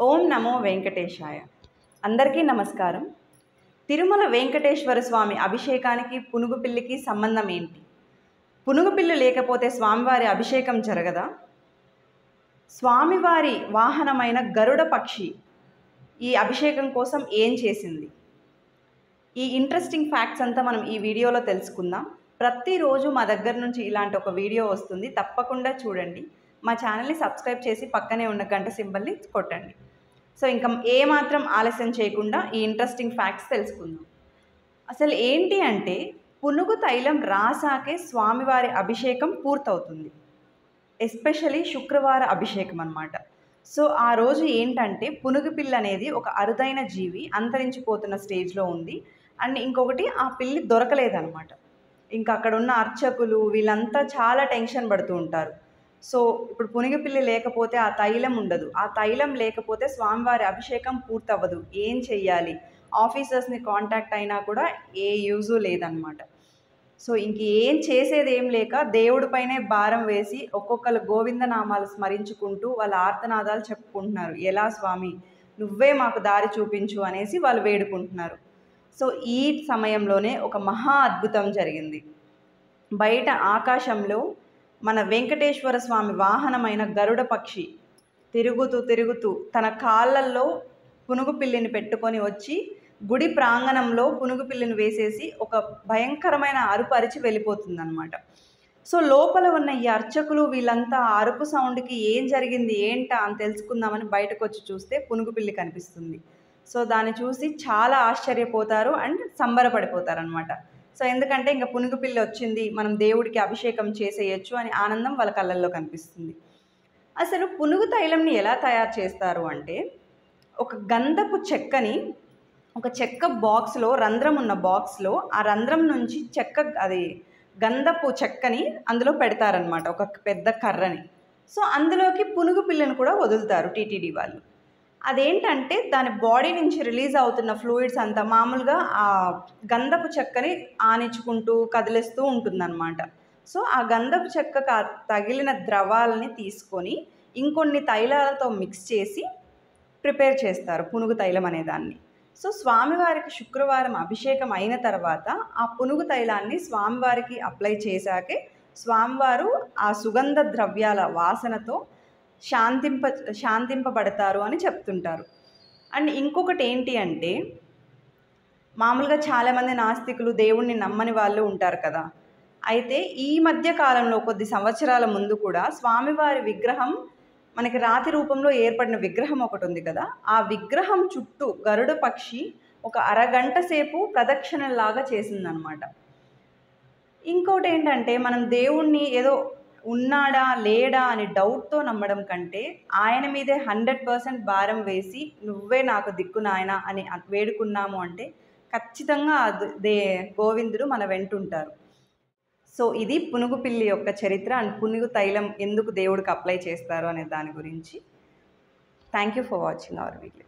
ఓం నమో వెంకటేశాయ. అందరికీ నమస్కారం. తిరుమల వెంకటేశ్వర స్వామి అభిషేకానికి పునుగుపిల్లికి సంబంధం ఏంటి? పునుగుపిల్లి లేకపోతే స్వామివారి అభిషేకం జరగదా? స్వామివారి వాహనమైన గరుడ పక్షి ఈ అభిషేకం కోసం ఏం చేసింది? ఈ ఇంట్రెస్టింగ్ ఫ్యాక్ట్స్ అంతా మనం ఈ వీడియోలో తెలుసుకుందాం. ప్రతిరోజు మా దగ్గర నుంచి ఇలాంటి ఒక వీడియో వస్తుంది, తప్పకుండా చూడండి. మా ఛానల్ని సబ్స్క్రైబ్ చేసి పక్కనే ఉన్న గంట సింబల్ని కొట్టండి. సో ఇంకా ఏమాత్రం ఆలస్యం చేయకుండా ఈ ఇంట్రెస్టింగ్ ఫ్యాక్ట్స్ తెలుసుకుందాం. అసలు ఏంటి అంటే, పునుగు తైలం రాసాకే స్వామివారి అభిషేకం పూర్తవుతుంది. ఎస్పెషలీ శుక్రవార అభిషేకం అన్నమాట. సో ఆ రోజు ఏంటంటే, పునుగు పిల్ల అనేది ఒక అరుదైన జీవి, అంతరించిపోతున్న స్టేజ్లో ఉంది. అండ్ ఇంకొకటి, ఆ పిల్లి దొరకలేదన్నమాట. ఇంకా అక్కడ ఉన్న అర్చకులు వీళ్ళంతా చాలా టెన్షన్ పడుతూ ఉంటారు. సో ఇప్పుడు పునిగిపిల్లి లేకపోతే ఆ తైలం ఉండదు, ఆ తైలం లేకపోతే స్వామివారి అభిషేకం పూర్తవ్వదు. ఏం చెయ్యాలి? ఆఫీసర్స్ని కాంటాక్ట్ అయినా కూడా ఏ యూజు లేదనమాట. సో ఇంక ఏం చేసేది ఏం లేక దేవుడిపైనే భారం వేసి ఒక్కొక్కరు గోవిందనామాలు స్మరించుకుంటూ వాళ్ళ ఆర్తనాదాలు చెప్పుకుంటున్నారు. ఎలా స్వామి, నువ్వే మాకు దారి చూపించు అనేసి వాళ్ళు వేడుకుంటున్నారు. సో ఈ సమయంలోనే ఒక మహా అద్భుతం జరిగింది. బయట ఆకాశంలో మన వెంకటేశ్వర స్వామి వాహనమైన గరుడ పక్షి తిరుగుతూ తన కాళ్ళల్లో పునుగు పిల్లిని పెట్టుకొని వచ్చి గుడి ప్రాంగణంలో పునుగు పిల్లిని వేసేసి ఒక భయంకరమైన అరుపు అరిచి వెళ్ళిపోతుందన్నమాట. సో లోపల ఉన్న ఈ అర్చకులు వీళ్ళంతా అరుపు సౌండ్కి ఏం జరిగింది ఏంటా అని తెలుసుకుందామని బయటకు వచ్చి చూస్తే పునుగు పిల్లి కనిపిస్తుంది. సో దాన్ని చూసి చాలా ఆశ్చర్యపోతారు అండ్ సంబరపడిపోతారు అనమాట. సో ఎందుకంటే ఇంకా పునుగు పిల్లి వచ్చింది, మనం దేవుడికి అభిషేకం చేసేయచ్చు అని ఆనందం వాళ్ళ కళ్ళల్లో కనిపిస్తుంది. అసలు పునుగు తైలంని ఎలా తయారు చేస్తారు అంటే, ఒక గంధపు చెక్కని ఒక చెక్క బాక్స్లో, రంధ్రం ఉన్న బాక్స్లో, ఆ రంధ్రం నుంచి గంధపు చెక్కని అందులో పెడతారనమాట, ఒక పెద్ద కర్రని. సో అందులోకి పునుగు పిల్లని కూడా వదులుతారు టీటీడీ వాళ్ళు. అదేంటంటే దాని బాడీ నుంచి రిలీజ్ అవుతున్న ఫ్లూయిడ్స్ అంతా మామూలుగా ఆ గంధపు చెక్కని ఆనించుకుంటూ కదిలిస్తూ ఉంటుందన్నమాట. సో ఆ గంధపు చెక్కకు తగిలిన ద్రవాలని తీసుకొని ఇంకొన్ని తైలాలతో మిక్స్ చేసి ప్రిపేర్ చేస్తారు పునుగు తైలం అనేదాన్ని. సో స్వామివారికి శుక్రవారం అభిషేకం అయిన తర్వాత ఆ పునుగు తైలాన్ని స్వామివారికి అప్లై చేశాకే స్వామివారు ఆ సుగంధ ద్రవ్యాల వాసనతో శాంతింపబడతారు అని చెప్తుంటారు. అండ్ ఇంకొకటి ఏంటి అంటే, మామూలుగా చాలామంది నాస్తికులు, దేవుణ్ణి నమ్మని వాళ్ళు ఉంటారు కదా. అయితే ఈ మధ్య కాలంలో కొద్ది సంవత్సరాల ముందు కూడా స్వామివారి విగ్రహం, మనకి రాతి రూపంలో ఏర్పడిన విగ్రహం ఒకటి ఉంది కదా, ఆ విగ్రహం చుట్టూ గరుడ పక్షి ఒక అరగంట సేపు ప్రదక్షిణలాగా చేసిందనమాట. ఇంకోటి ఏంటంటే, మనం దేవుణ్ణి ఏదో ఉన్నాడా లేడా అని డౌట్తో నమ్మడం కంటే ఆయన మీదే 100% భారం వేసి నువ్వే నాకు దిక్కు నాయనా అని వేడుకున్నాము అంటే ఖచ్చితంగా గోవిందుడు మన వెంటుంటారు. సో ఇది పునుగు పిల్లి యొక్క చరిత్ర అండ్ పునుగు తైలం ఎందుకు దేవుడికి అప్లై చేస్తారు అనే దాని గురించి. Thank you for watching our video.